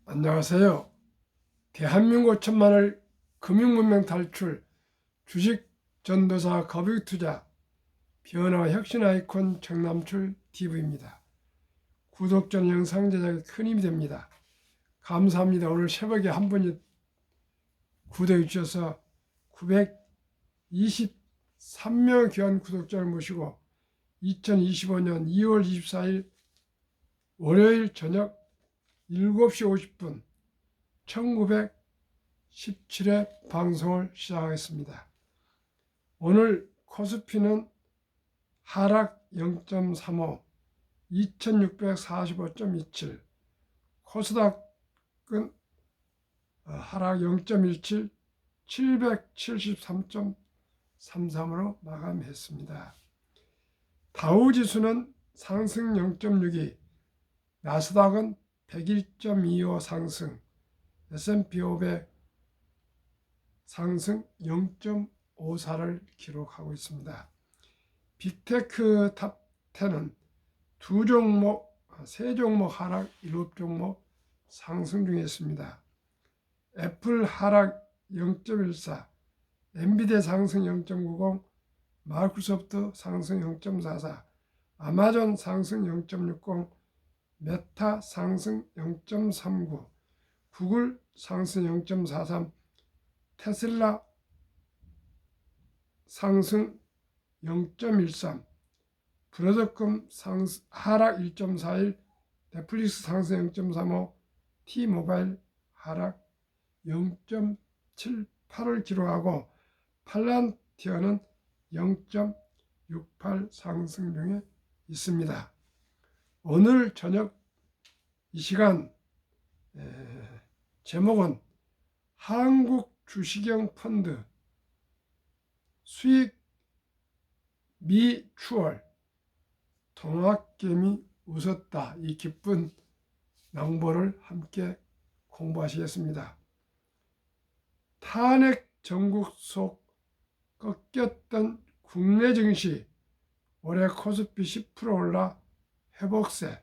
안녕하세요. 대한민국 천만을 금융문명 탈출, 주식 전도사 거북투자, 변화 혁신 아이콘 정남출 TV입니다. 구독 전 영상 제작에 큰 힘이 됩니다. 감사합니다. 오늘 새벽에 한 분이 구독해 주셔서 923명 귀한 구독자를 모시고 2025년 2월 24일 월요일 저녁 7시 50분 1917회 방송을 시작하겠습니다. 오늘 코스피는 하락 0.35, 2645.27, 코스닥은 하락 0.17, 773.33으로 마감했습니다. 다우지수는 상승 0.62, 나스닥은 101.25 상승, S&P 500 상승 0.54를 기록하고 있습니다. 빅테크 탑 10은 세 종목 하락, 7종목 상승 중에 있습니다. 애플 하락 0.14, 엔비디아 상승 0.90, 마이크로소프트 상승 0.44, 아마존 상승 0.60, 메타 상승 0.39, 구글 상승 0.43, 테슬라 상승 0.13, 브로드컴 하락 1.41, 넷플릭스 상승 0.35, T모바일 하락 0.78을 기록하고 팔란티어는 0.68 상승 중에 있습니다. 오늘 저녁 이 시간 제목은 한국 주식형 펀드 수익 미추월 동학개미 웃었다. 이 기쁜 낭보를 함께 공부하시겠습니다. 탄핵 전국 속 꺾였던 국내 증시 올해 코스피 10% 올라 회복세,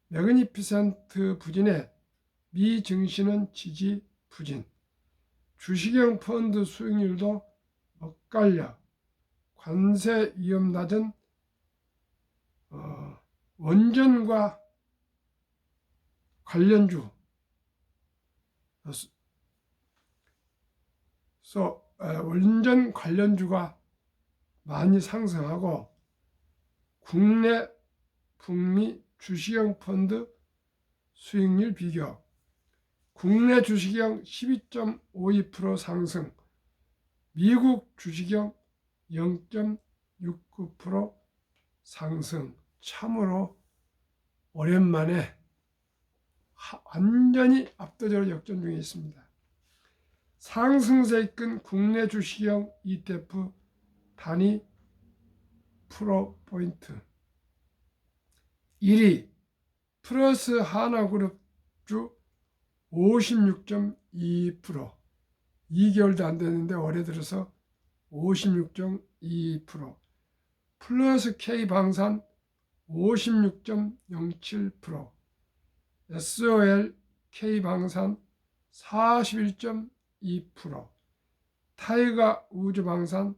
매그니피센트 부진에 미 증시는 지지 부진, 주식형 펀드 수익률도 엇갈려 관세 위험 낮은 원전과 관련주 원전 관련주가 많이 상승하고 국내 북미 주식형 펀드 수익률 비교, 국내 주식형 12.52% 상승, 미국 주식형 0.69% 상승. 참으로 오랜만에 완전히 압도적으로 역전 중에 있습니다. 상승세 이끈 국내 주식형 ETF 단위 프로포인트 1위 플러스 하나그룹주 56.2%, 2개월도 안 됐는데 올해 들어서 56.2%, 플러스 K방산 56.07%, SOL K방산 41.2%, 타이가 우주방산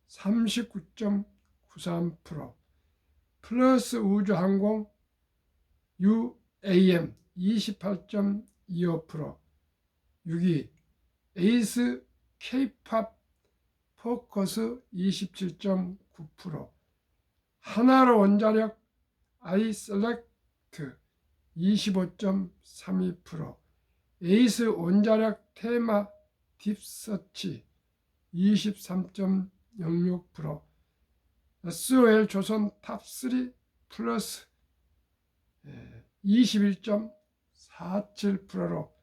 39.93%, 플러스 우주항공 UAM 28.25%, 6위 에이스 K팝 포커스 27.9%, 하나로 원자력 아이셀렉트 25.32%, 에이스 원자력 테마 딥서치 23.06%, SOL 조선 탑3 플러스 21.47%로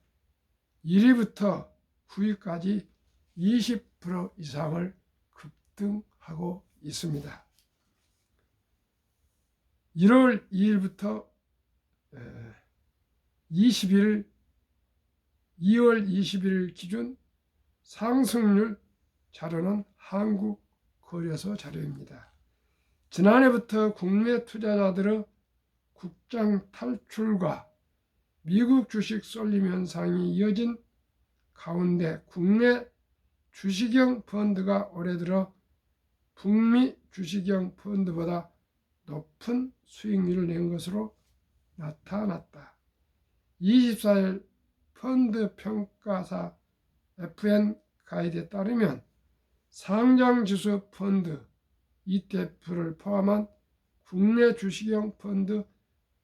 1위부터 9위까지 20% 이상을 급등하고 있습니다. 1월 2일부터 2월 21일 기준 상승률 자료는 한국거래소 자료입니다. 지난해부터 국내 투자자들의 국장 탈출과 미국 주식 쏠림 현상이 이어진 가운데 국내 주식형 펀드가 올해 들어 북미 주식형 펀드보다 높은 수익률을 낸 것으로 나타났다. 24일 펀드 평가사 FN 가이드에 따르면 상장지수 펀드 ETF를 포함한 국내 주식형 펀드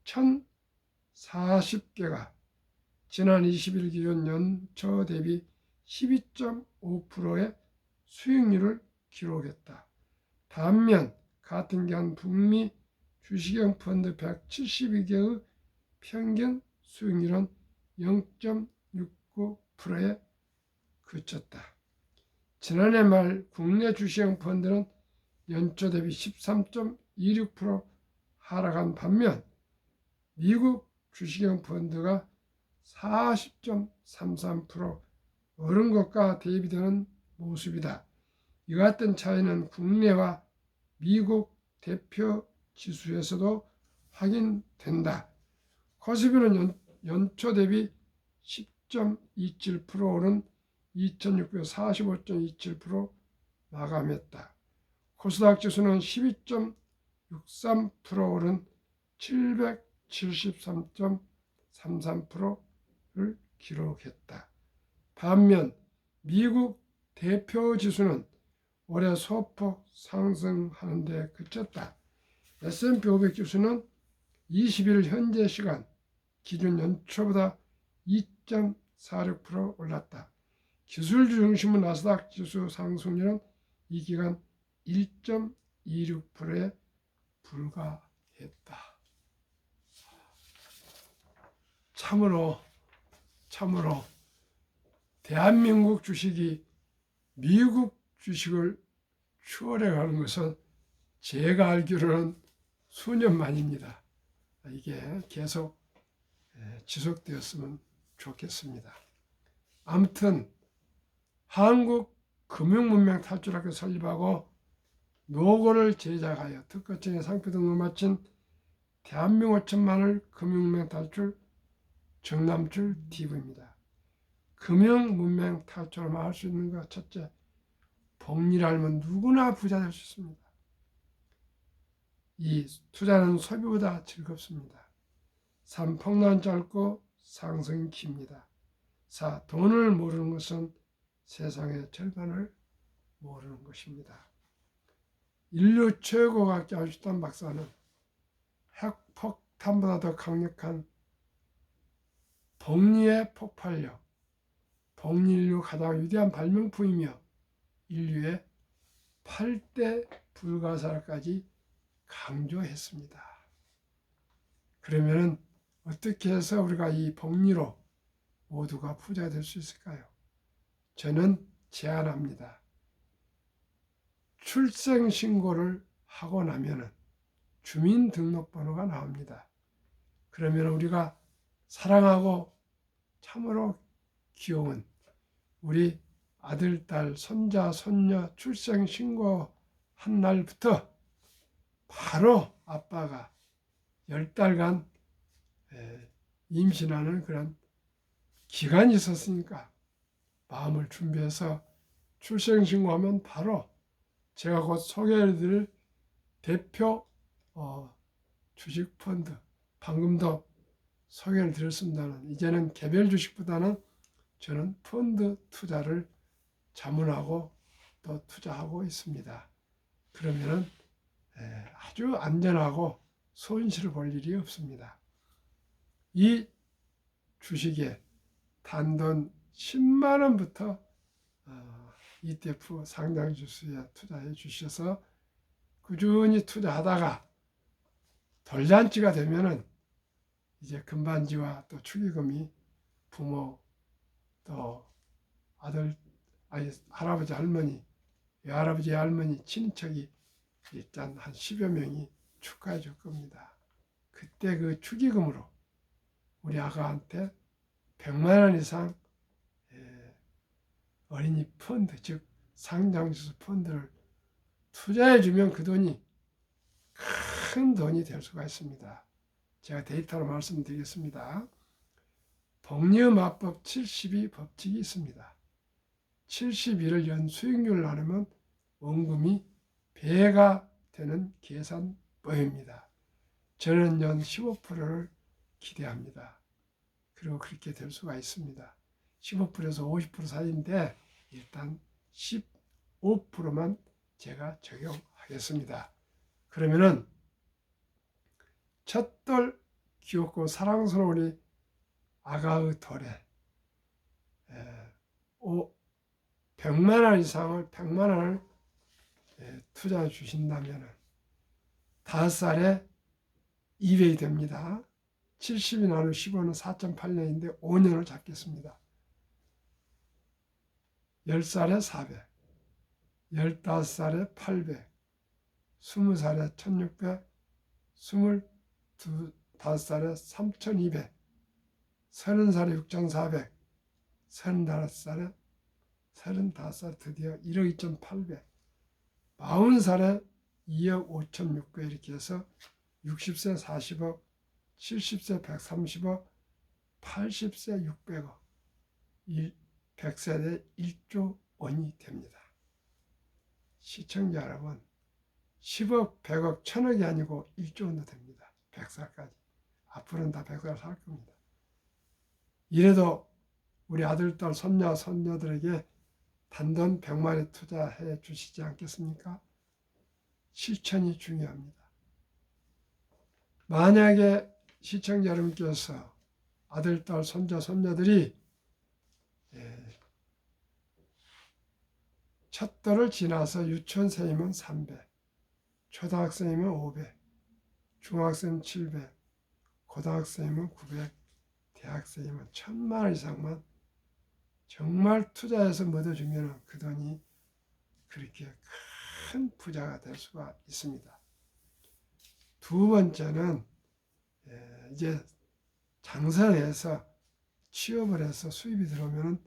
1040개가 지난 20일 기준 연초 대비 12.5%의 수익률을 기록했다. 반면 같은 기간 북미 주식형 펀드 172개의 평균 수익률은 0.69%에 그쳤다. 지난해 말 국내 주식형 펀드는 연초 대비 13.26% 하락한 반면 미국 주식형 펀드가 40.33% 오른 것과 대비되는 모습이다. 이 같은 차이는 국내와 미국 대표 지수에서도 확인된다. 코스피는 연초 대비 10.27% 오른 2645.27% 마감했다. 코스닥 지수는 12.63% 오른 773.33%를 기록했다. 반면 미국 대표 지수는 올해 소폭 상승하는 데 그쳤다. S&P 500 지수는 20일 현재 시간 기준 연초보다 2.46% 올랐다. 기술주 중심의 나스닥 지수 상승률은 이 기간 1.26%에 불과했다. 참으로 대한민국 주식이 미국 주식을 추월해가는 것은 제가 알기로는 수년 만입니다. 이게 계속 지속되었으면 좋겠습니다. 아무튼 한국 금융문명 탈출학교 설립하고 노고를 제작하여 특허청에 상표 등록을 마친 대한민국 5천만을 금융문명 탈출 정남출 TV입니다. 금융문명 탈출을 할 수 있는 것 첫째, 복리를 알면 누구나 부자 될 수 있습니다. 2. 투자는 소비보다 즐겁습니다. 3. 폭락은 짧고 상승이 깁니다. 4. 돈을 모르는 것은 세상의 절반을 모르는 것입니다. 인류 최고 과학자 아인슈타인 박사는 핵폭탄보다 더 강력한 복리의 폭발력, 복리인류 가장 위대한 발명품이며 인류의 8대 불가사까지 강조했습니다. 그러면 어떻게 해서 우리가 이 복리로 모두가 부자 될 수 있을까요? 저는 제안합니다. 출생신고를 하고 나면 주민등록번호가 나옵니다. 그러면 우리가 사랑하고 참으로 귀여운 우리 아들, 딸, 손자, 손녀 출생신고한 날부터 바로 아빠가 10달간 임신하는 그런 기간이 있었으니까 마음을 준비해서 출생신고하면 바로 제가 곧 소개해드릴 대표 주식펀드, 방금도 소개를 드렸습니다만 이제는 개별 주식보다는 저는 펀드 투자를 자문하고 또 투자하고 있습니다. 그러면 아주 안전하고 손실을 볼 일이 없습니다. 이 주식에 단돈 10만 원부터 ETF 상장지수에 투자해 주셔서 꾸준히 투자하다가 돌잔치가 되면은 이제 금반지와 또 축의금이 부모 또 아들, 할아버지, 할머니, 외할아버지, 외할머니, 친척이 일단 한 10여 명이 축하해 줄 겁니다. 그때 그 축의금으로 우리 아가한테 100만 원 이상 어린이 펀드, 즉 상장지수 펀드를 투자해 주면 그 돈이 큰 돈이 될 수가 있습니다. 제가 데이터로 말씀드리겠습니다. 복리음합법 72 법칙이 있습니다. 72를 연 수익률을 나누면 원금이 배가 되는 계산법입니다. 저는 연 15%를 기대합니다. 그리고 그렇게 될 수가 있습니다. 15%에서 50% 사이인데 일단 15%만 제가 적용하겠습니다. 그러면은 첫돌 귀엽고 사랑스러운 우리 아가의 돌에 100만 원 이상을 100만 원을 투자해 주신다면 5살에 200이 됩니다. 70이 나누 15는 4.8년인데 5년을 잡겠습니다. 10살에 400, 15살에 800, 20살에 1600, 25살에 3200, 30살에 6400, 35살 드디어 1억 2,800, 40살에 2억 5,600 이렇게 해서 60세 40억, 70세 130억, 80세 600억, 100세대 1조 원이 됩니다. 시청자 여러분, 10억, 100억, 1000억이 아니고 1조 원도 됩니다. 100살까지. 앞으로는 다 100살 살 겁니다. 이래도 우리 아들, 딸, 손녀, 손녀들에게 단돈 100만에 투자해 주시지 않겠습니까? 실천이 중요합니다. 만약에 시청자 여러분께서 아들, 딸, 손자, 손녀들이 첫 돌을 지나서 유치원생이면 300, 초등학생이면 500, 중학생 700, 고등학생이면 900, 대학생이면 1000만 원 이상만 정말 투자해서 묻어주면 그 돈이 그렇게 큰 부자가 될 수가 있습니다. 두 번째는 이제 장사해서 취업을 해서 수입이 들어오면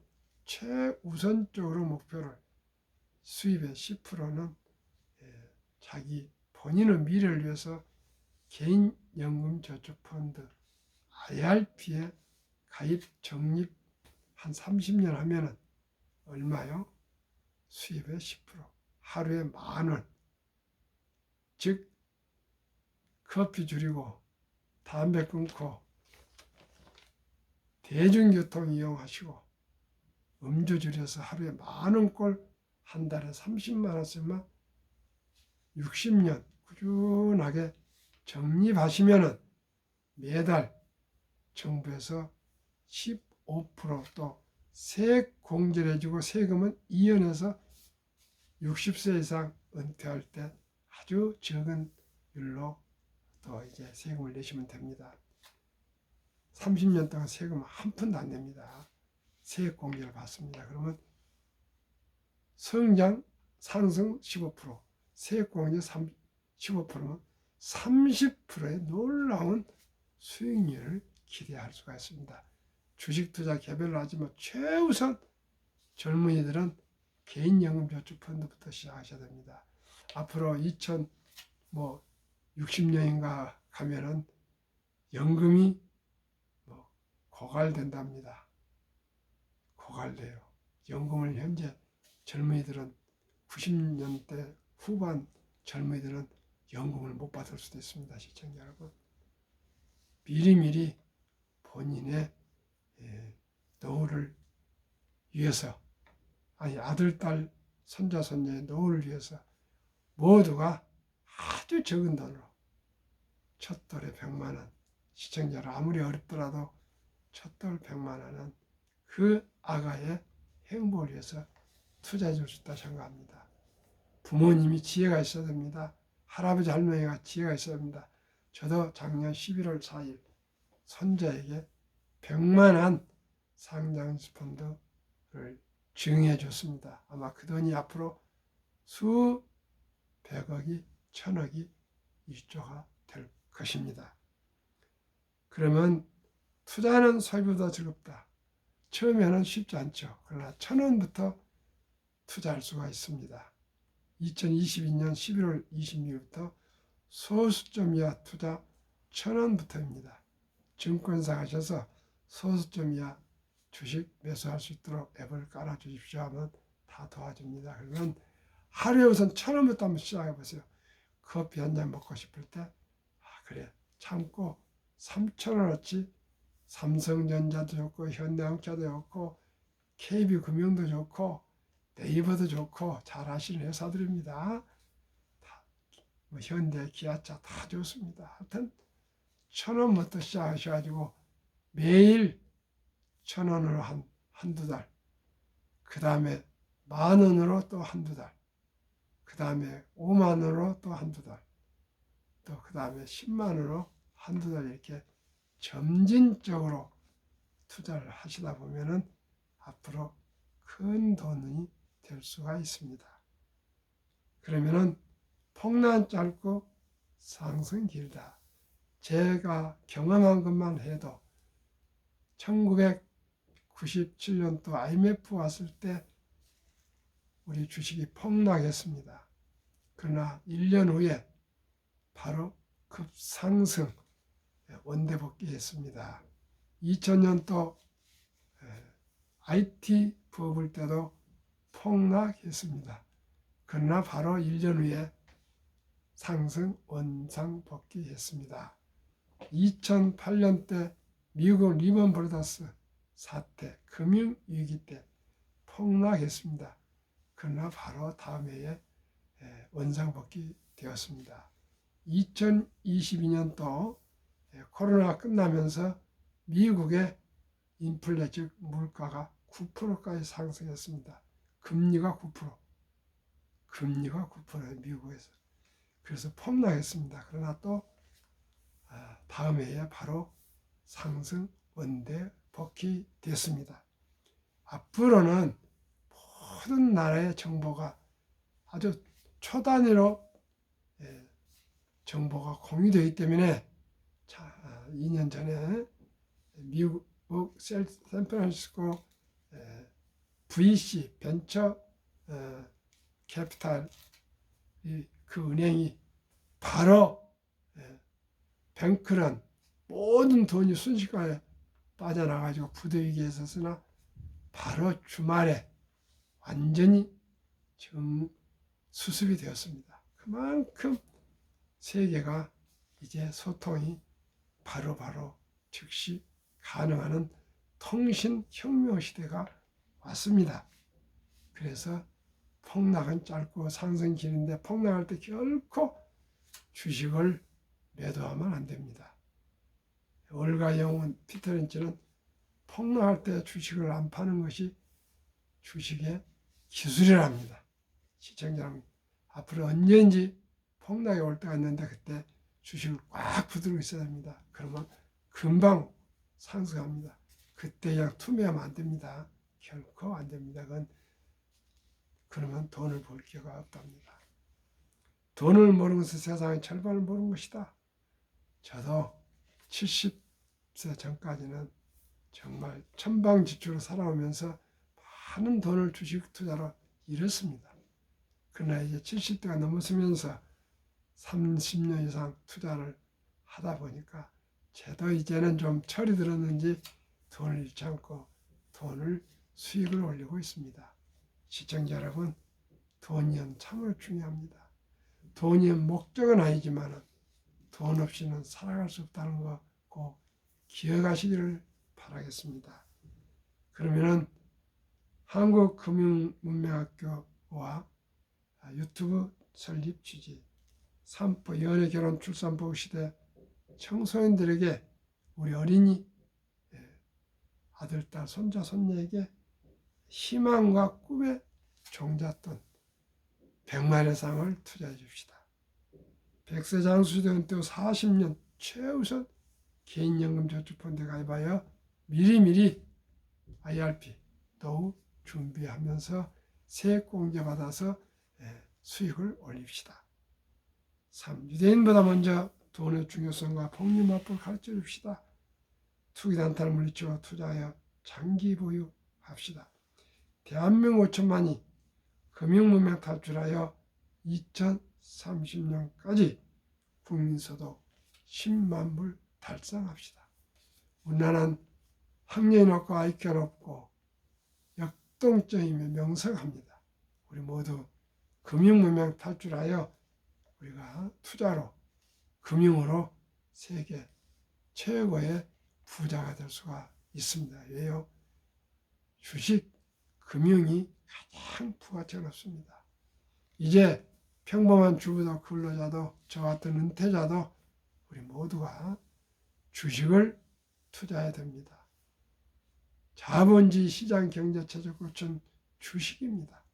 최우선적으로 목표를 수입의 10%는 자기 본인의 미래를 위해서 개인연금저축펀드 IRP에 가입 적립 한 30년 하면은 얼마요? 수입의 10%, 하루에 10,000원. 즉 커피 줄이고 담배 끊고 대중교통 이용하시고 음주 줄여서 하루에 10,000원꼴 한 달에 30만 원 쓰면 60년 꾸준하게 적립하시면은 매달 정부에서 15% 세액 공제를 해주고 세금은 2년에서 60세 이상 은퇴할 때 아주 적은 율로 또 이제 세금을 내시면 됩니다. 30년 동안 세금 한 푼도 안 냅니다. 세액 공제를 받습니다. 그러면 성장 상승 15%, 세액 공제 15%면 30%의 놀라운 수익률을 기대할 수가 있습니다. 주식 투자 개별로 하지만 최우선 젊은이들은 개인연금저축펀드부터 시작하셔야 됩니다. 앞으로 2060년인가 가면은 연금이 고갈된답니다. 고갈돼요. 연금을 현재 젊은이들은 90년대 후반 젊은이들은 연금을 못 받을 수도 있습니다. 시청자 여러분. 미리미리 본인의 노후를 위해서, 아니 아들, 딸, 손자, 손녀의 노후를 위해서 모두가 아주 적은 돈으로 첫 돌에 100만 원, 시청자로 아무리 어렵더라도 첫 돌 100만 원은 그 아가의 행복을 위해서 투자해 줄 수 있다 생각합니다. 부모님이 지혜가 있어야 됩니다. 할아버지 할머니가 지혜가 있어야 됩니다. 저도 작년 11월 4일 손자에게 100만 원 상장식 펀드를 증해 줬습니다. 아마 그 돈이 앞으로 수백억이, 천억이 1조가 될 것입니다. 그러면 투자는 소비보다 즐겁다. 처음에는 쉽지 않죠. 그러나 1,000원부터 투자할 수가 있습니다. 2022년 11월 26일부터 소수점 이하 투자 1,000원부터입니다. 증권사 가셔서 소수점이야 주식 매수할 수 있도록 앱을 깔아 주십시오 하면 다 도와줍니다. 그러면 하루에 우선 1,000원부터 한번 시작해 보세요. 커피 한 잔 먹고 싶을 때 그래 참고 3,000원어치 삼성전자도 좋고 현대항차도 좋고 KB금융도 좋고 네이버도 좋고 잘 아시는 회사들입니다. 뭐 현대, 기아차 다 좋습니다. 하여튼 1,000원부터 시작하셔가지고 매일 1,000원으로 한두 달, 그 다음에 10,000원으로 또 한두 달, 그 다음에 50,000원으로 또 한두 달, 또 그 다음에 10만원으로 한두 달 이렇게 점진적으로 투자를 하시다 보면은 앞으로 큰 돈이 될 수가 있습니다. 그러면은 폭락 짧고 상승 길다. 제가 경험한 것만 해도 1997년도 IMF 왔을 때 우리 주식이 폭락했습니다. 그러나 1년 후에 바로 급상승 원대 복귀했습니다. 2000년도 IT 버블 때도 폭락했습니다. 그러나 바로 1년 후에 상승 원상 복귀했습니다. 2008년 때 미국 리먼 브라더스 사태 금융위기 때 폭락했습니다. 그러나 바로 다음 해에 원상 복귀되었습니다. 2022년도 코로나 끝나면서 미국의 인플레 즉 물가가 9%까지 상승했습니다. 금리가 9%예요, 미국에서. 그래서 폭락했습니다. 그러나 또 다음 해에 바로 상승 원대 복귀됐습니다. 앞으로는 모든 나라의 정보가 아주 초단위로 정보가 공유되기 때문에 2년 전에 미국 샌프란시스코 VC 벤처 캐피탈 그 은행이 바로 뱅크런 모든 돈이 순식간에 빠져나가지고 부도위기에 있었으나 바로 주말에 완전히 수습이 되었습니다. 그만큼 세계가 이제 소통이 바로바로 즉시 가능한 통신혁명 시대가 왔습니다. 그래서 폭락은 짧고 상승 길인데 폭락할 때 결코 주식을 매도하면 안 됩니다. 월가 영혼 피터 린치는 폭락할 때 주식을 안 파는 것이 주식의 기술이랍니다. 시청자 여러분, 앞으로 언제든지 폭락이 올 때가 있는데 그때 주식을 꽉 붙들고 있어야 됩니다. 그러면 금방 상승합니다. 그때 그냥 투매하면 안 됩니다. 결코 안 됩니다. 그러면 돈을 벌 기회가 없답니다. 돈을 모르는 것은 세상의 절반을 모르는 것이다. 저도 70세 전까지는 정말 천방지축으로 살아오면서 많은 돈을 주식 투자로 잃었습니다. 그러나 이제 70대가 넘어서면서 30년 이상 투자를 하다 보니까 저도 이제는 좀 철이 들었는지 돈을 잃지 않고 수익을 올리고 있습니다. 시청자 여러분, 돈이 참으로 중요합니다. 돈이 목적은 아니지만 돈 없이는 살아갈 수 없다는 거 꼭 기억하시기를 바라겠습니다. 그러면은 한국금융문명학교와 유튜브 설립 취지, 산부 연애 결혼 출산부 시대 청소년들에게 우리 어린이 아들, 딸, 손자, 손녀에게 희망과 꿈의 종잣돈 100만의 상을 투자해 줍시다. 100세 장수된 은퇴 후 40년 최우선 개인연금 저축펀드에 가입하여 미리미리 IRP 더욱 준비하면서 세액공제 받아서 수익을 올립시다. 3. 유대인보다 먼저 돈의 중요성과 복리마법을 가르쳐 줍시다. 투기단타를 물리치고 투자하여 장기 보유합시다. 대한민국 5천만이 금융문명 탈출하여 2030년까지 국민소득 10만 불 달성합시다. 우리나라는 학력이 높고 IQ가 높고 역동적이며 명석합니다. 우리 모두 금융문명 탈출하여 우리가 투자로 금융으로 세계 최고의 부자가 될 수가 있습니다. 왜요? 주식, 금융이 가장 부가치가 높습니다. 이제 평범한 주부도 근로자도 저 같은 은퇴자도 우리 모두가 주식을 투자해야 됩니다. 자본주의 시장 경제체제 꽃은 주식입니다.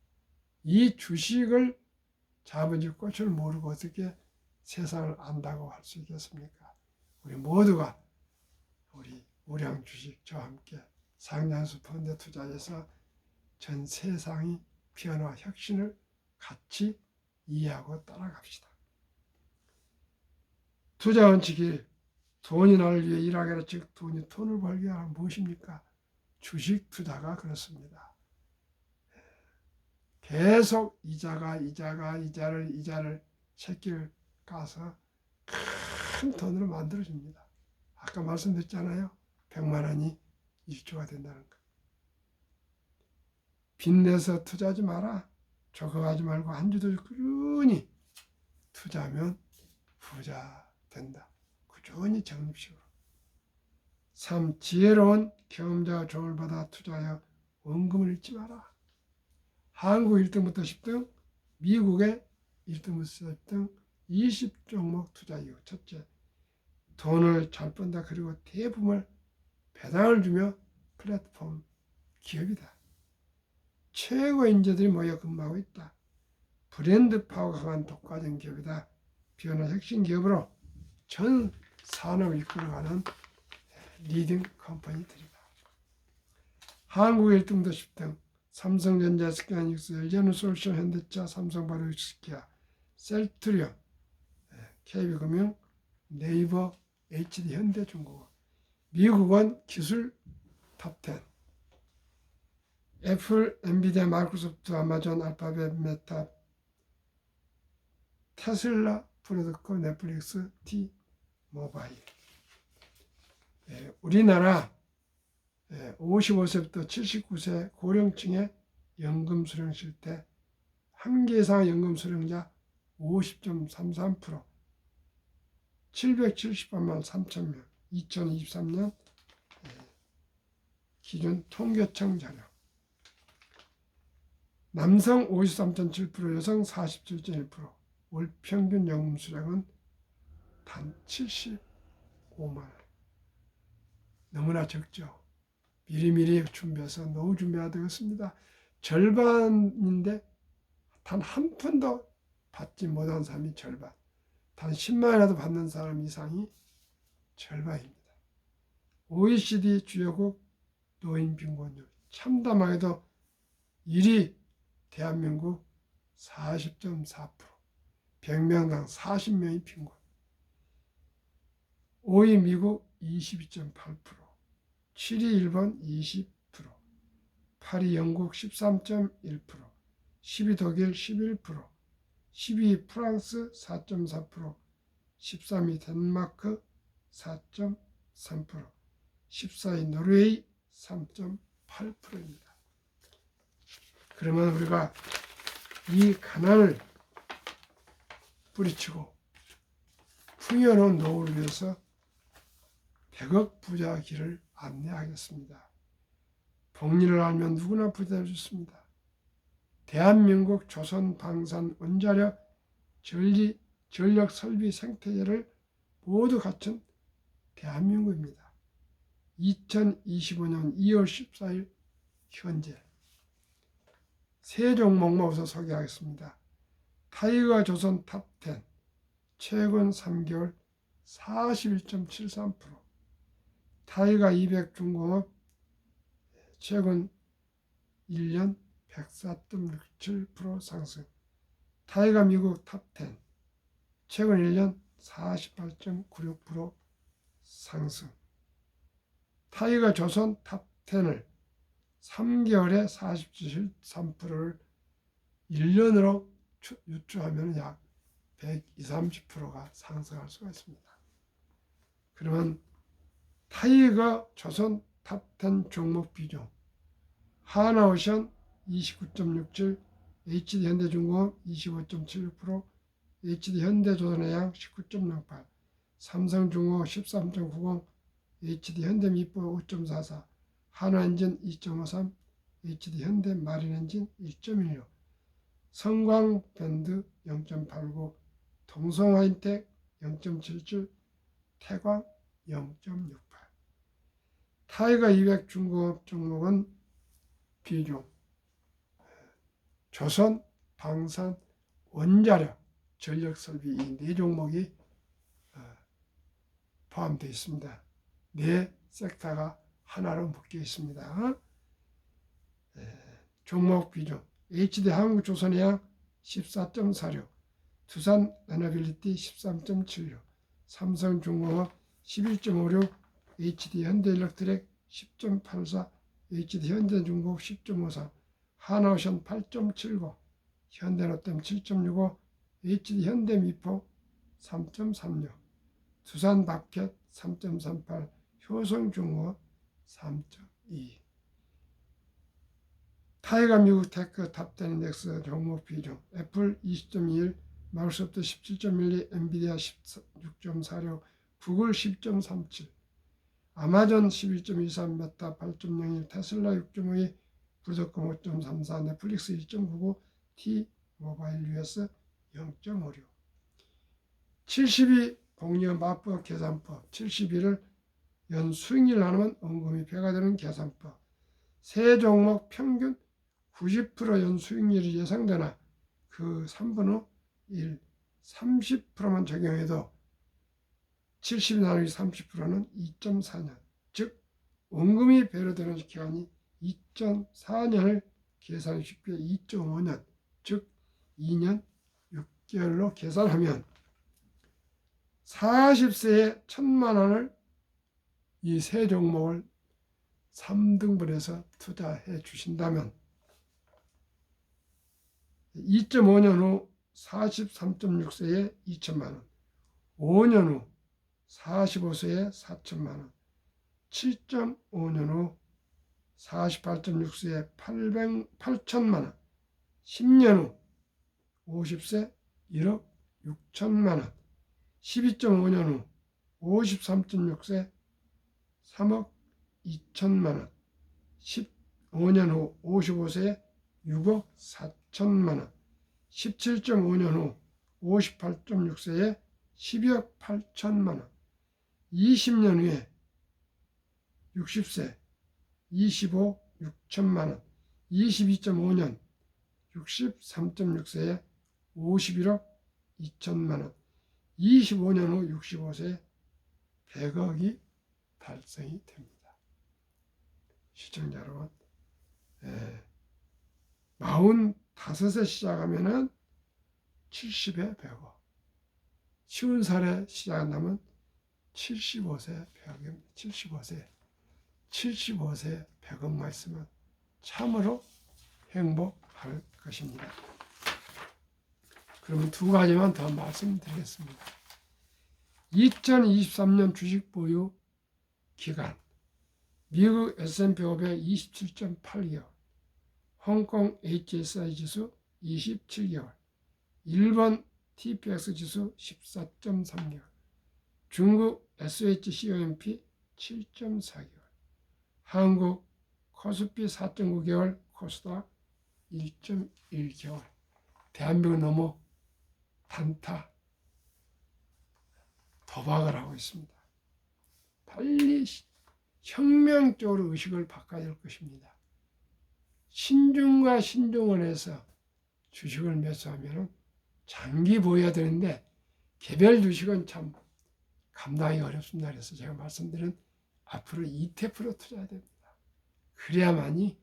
이 주식을 자본주의 꽃을 모르고 어떻게 세상을 안다고 할 수 있겠습니까? 우리 모두가 우리 우량 주식 저와 함께 상장수 펀드 투자해서 전 세상이 변화 혁신을 같이 이해하고 따라갑시다. 투자 원칙이 돈이 나를 위해 일하게 하라, 즉 돈이 돈을 벌게 하라. 무엇입니까? 주식 투자가 그렇습니다. 계속 이자를 새끼를 까서 큰 돈으로 만들어줍니다. 아까 말씀드렸잖아요. 100만 원이 1조가 된다는 거. 빚내서 투자하지 마라. 조급하지 말고 한 주도 꾸준히 투자하면 부자 된다. 꾸준히 적립식으로. 3. 지혜로운 경험자가 조언을 받아 투자하여 원금을 잃지 마라. 한국 1등부터 10등, 미국의 1등부터 10등 20종목 투자 이유. 첫째, 돈을 잘 번다. 그리고 대부분을 배당을 주며 플랫폼 기업이다. 최고 인재들이 모여 근무하고 있다. 브랜드 파워가 강한 독과점 기업이다. 변화 혁신 기업으로 전 산업을 이끌어가는 리딩 컴퍼니들이다. 한국 1등도 10등, 삼성전자, SK하이닉스, LG에너솔루션, 현대차, 삼성바이오로직스키아, 셀트리온, KB금융, 네이버, HD, 현대중공업. 미국은 기술 탑10. 애플, 엔비디아, 마이크로소프트, 아마존, 알파벳, 메타, 테슬라, 프로드코, 넷플릭스, T 모바일. 우리나라 55세부터 79세 고령층의 연금 수령 실태, 한 개 이상 연금 수령자 50.33%, 778만 3천 명, 2023년 기준 통계청 자료. 남성 53.7%, 여성 47.1%, 월 평균 연금 수령은 단 75만 원. 너무나 적죠. 미리미리 준비해서 노후 준비해야 되겠습니다. 절반인데 단 한 푼도 받지 못한 사람이 절반. 단 10만 원이라도 받는 사람 이상이 절반입니다. OECD 주요국 노인 빈곤율. 참담하게도 1위 대한민국 40.4%, 100명당 40명이 빈곤. 5위 미국 22.8%, 7위 일본 20%, 8위 영국 13.1%, 10위 독일 11%, 12위 프랑스 4.4%, 13위 덴마크 4.3%, 14위 노르웨이 3.8%입니다. 그러면 우리가 이 가난을 뿌리치고 풍요로운 노후를 위해서 100억 부자 길을 안내하겠습니다. 복리를 알면 누구나 부자 될 수 있습니다. 대한민국 조선 방산 원자력 전력 설비 생태계를 모두 갖춘 대한민국입니다. 2025년 2월 14일 현재 세 종목만 우선 소개하겠습니다. 타이거 조선 탑10 최근 3개월 41.73%, 타이거 200 중공업 최근 1년 104.67% 상승, 타이거 미국 탑10 최근 1년 48.96% 상승, 타이거 조선 탑10을 3개월에 47.3%를 1년으로 유추하면 약 120, 30%가 상승할 수가 있습니다. 그러면 타이거 조선 탑10 종목 비중. 하나오션 29.67, HD현대중공업 25.76%, HD현대조선해양 19.08, 삼성중공업 13.90, HD현대미포 5.44, 한화엔진 2.53, HD현대마린엔진 1.16, 성광밴드 0.89, 동성화인텍 0.77, 태광 0.68. 타이거 200 중공업 종목은 비중 조선, 방산, 원자력, 전력설비 이 네 종목이 포함되어 있습니다. 네 섹터가 하나로 묶여 있습니다. 종목 비중 HD한국조선해양 14.46, 두산에너빌리티 13.76, 삼성중공업 11.56, HD현대일렉트릭 10.84, HD현대중공업 10.53, 하나오션 8.79, 현대로템 7.65, HD현대미포 3.36, 두산바켓 3.38, 효성중공업 3.2. 타이거 미국 테크 탑10 인덱스 종목 비중 애플 20.21, 마이크로소프트 17.12, 엔비디아 16.46, 구글 10.37, 아마존 11.23, 메타 8.01, 테슬라 6.52, 브로드콤 5.34, 넷플릭스 1.99, T모바일 US 0.56. 72 공여 마법 계산법 72를 연 수익률 나누면 원금이 배가 되는 계산법. 세 종목 평균 90% 연 수익률이 예상되나 그 3분의 1, 30%만 적용해도 70 나누기 30%는 2.4년, 즉 원금이 배로되는 기간이 2.4년을 계산 쉽게 2.5년, 즉 2년 6개월로 계산하면 40세에 1,000만 원을 이 세 종목을 3등분해서 투자해 주신다면 2.5년 후 43.6세에 2천만 원, 5년 후 45세에 4천만 원, 7.5년 후 48.6세에 8천만 원, 10년 후 50세 1억 6천만 원, 12.5년 후 53.6세 3억 2천만 원, 15년 후 55세에 6억 4천만 원, 17.5년 후 58.6세에 12억 8천만 원, 20년 후에 60세 25억 6천만 원, 22.5년 63.6세에 51억 2천만 원, 25년 후 65세에 100억이 달성이 됩니다. 시청자 여러분, 45세 시작하면은 70에 100억, 50살에 시작한다면 75세 100억입니다. 75세 100억만 있으면 참으로 행복할 것입니다. 그러면 두 가지만 더 말씀드리겠습니다. 2023년 주식 보유 기간, 미국 S&P 500 27.8개월, 홍콩 HSI 지수 27개월, 일본 TPX 지수 14.3개월, 중국 SHCOMP 7.4개월, 한국 코스피 4.9개월, 코스닥 1.1개월. 대한민국 너무 단타, 도박을 하고 있습니다. 빨리 혁명적으로 의식을 바꿔야 될 것입니다. 신중과 신중을 해서 주식을 매수하면 장기 보여야 되는데 개별 주식은 참 감당이 어렵습니다. 그래서 제가 말씀드린 앞으로 ETF로 투자해야 됩니다. 그래야만이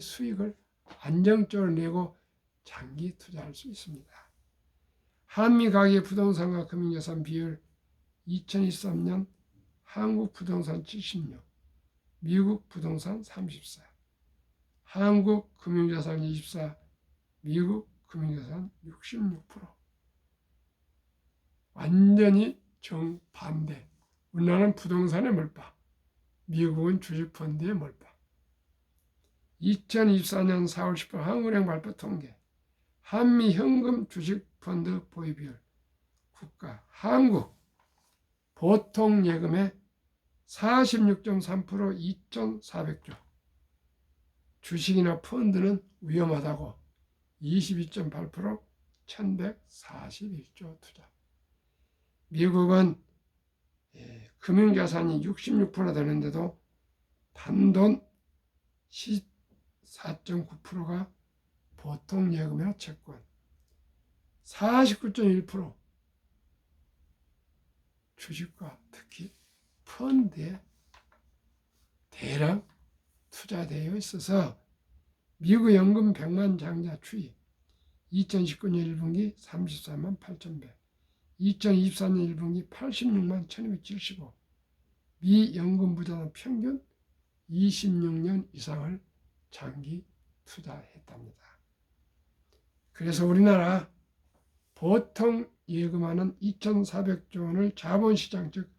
수익을 안정적으로 내고 장기 투자할 수 있습니다. 한미 가계 부동산과 금융자산 비율 2023년 한국 부동산 76, 미국 부동산 34, 한국 금융자산 24, 미국 금융자산 66%. 완전히 정반대. 우리나라는 부동산의 몰빵, 미국은 주식펀드에 몰빵. 2024년 4월 10일 한국은행 발표 통계. 한미 현금 주식펀드 보유 비율. 국가 한국 보통 예금의 46.3% 2,400조. 주식이나 펀드는 위험하다고 22.8% 1,141조 투자. 미국은 금융자산이 66% 되는데도 단돈 14.9%가 보통 예금이나 채권, 49.1% 주식과 특히 펀드에 대량 투자되어 있어서 미국 연금 100만 장자 추이 2019년 1분기 34만 8,100, 2024년 1분기 86만 1,275, 미 연금 부자는 평균 26년 이상을 장기 투자했답니다. 그래서 우리나라 보통 예금하는 2,400조 원을 자본시장 즉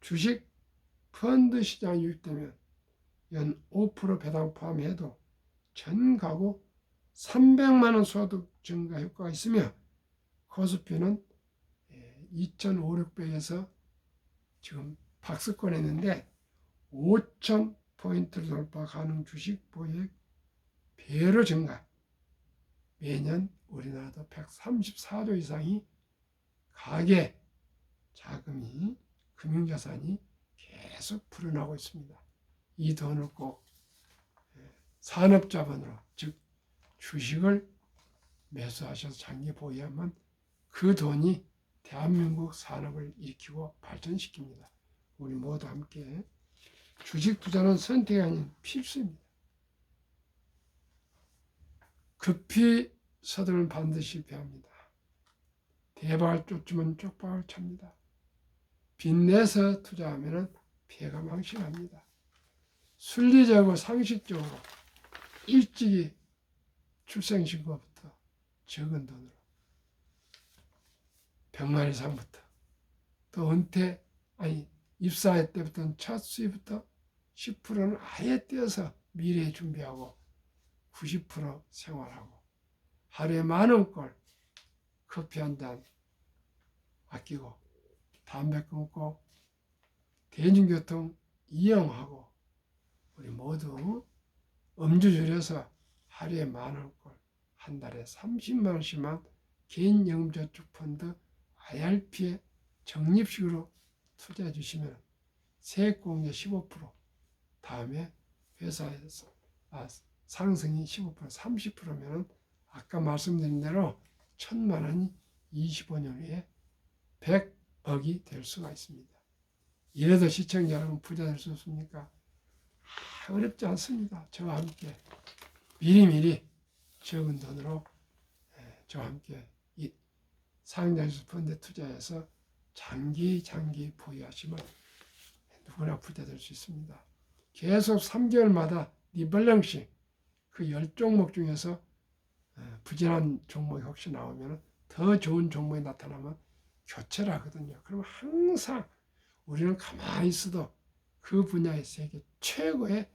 주식 펀드 시장에 유입되면 연 5% 배당 포함해도 전 가구 300만 원 소득 증가 효과가 있으며 코스피는 2,500배에서 지금 박스권 했는데 5,000포인트를 돌파 가능 주식 보유액 배로 증가. 매년 우리나라도 134조 이상이 가계 자금이 금융자산이 계속 불어나고 있습니다. 이 돈을 꼭 산업자본으로 즉 주식을 매수하셔서 장기 보유하면 그 돈이 대한민국 산업을 일으키고 발전시킵니다. 우리 모두 함께 주식 투자는 선택이 아닌 필수입니다. 급히 서두르면 반드시 실패합니다. 대박을 쫓으면 쪽박을 찹니다. 빚내서 투자하면 피해가 망신합니다. 순리적으로 상식적으로 일찍이 출생신고부터 적은 돈으로 100만 이상부터 또 입사할 때부터 첫 수입부터 10%는 아예 떼어서 미래에 준비하고 90% 생활하고 하루에 10,000꼴 커피 한 잔 아끼고 담배 끊고 대중교통 이용하고 우리 모두 음주 줄여서 하루에 10,000꼴 한 달에 30만 원씩만 개인연금저축펀드 IRP에 적립식으로 투자해 주시면 세액공제 15% 다음에 회사에서 상승이 15% 30%면 아까 말씀드린 대로 1,000만 원이 25년 후에 100억이 될 수가 있습니다. 이래도 시청자 여러분 부자 될 수 없습니까? 어렵지 않습니다. 저와 함께 미리미리 적은 돈으로 저와 함께 이 상장주 펀드 투자해서 장기 보유하시면 누구나 부자 될 수 있습니다. 계속 3개월마다 리밸런싱 그 10종목 중에서 부진한 종목이 혹시 나오면 더 좋은 종목이 나타나면 교체를 하거든요. 그러면 항상 우리는 가만히 있어도 그 분야의 세계 최고의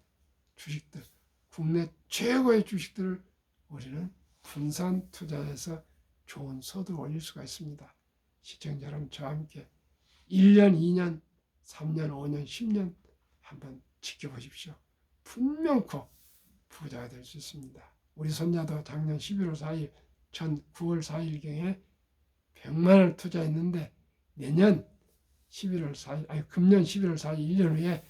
주식들, 국내 최고의 주식들을 우리는 분산 투자해서 좋은 소득을 올릴 수가 있습니다. 시청자 여러분 저와 함께 1년, 2년, 3년, 5년, 10년 한번 지켜보십시오. 분명코 부자가 될 수 있습니다. 우리 손자도 작년 11월 4일, 전 9월 4일경에 100만 원을 투자했는데 내년 11월 4일, 금년 11월 4일 1년 후에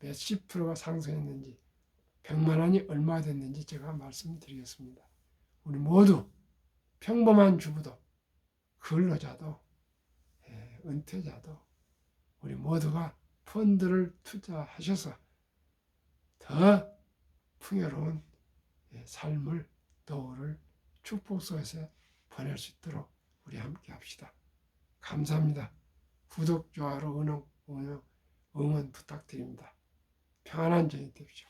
몇십 프로가 상승했는지 100만 원이 얼마가 됐는지 제가 말씀드리겠습니다. 우리 모두 평범한 주부도 근로자도 은퇴자도 우리 모두가 펀드를 투자하셔서 더 풍요로운 삶을 노후를 축복 속에서 보낼 수 있도록 우리 함께 합시다. 감사합니다. 구독, 좋아요, 응원 부탁드립니다. 평안한 저녁 되십시오.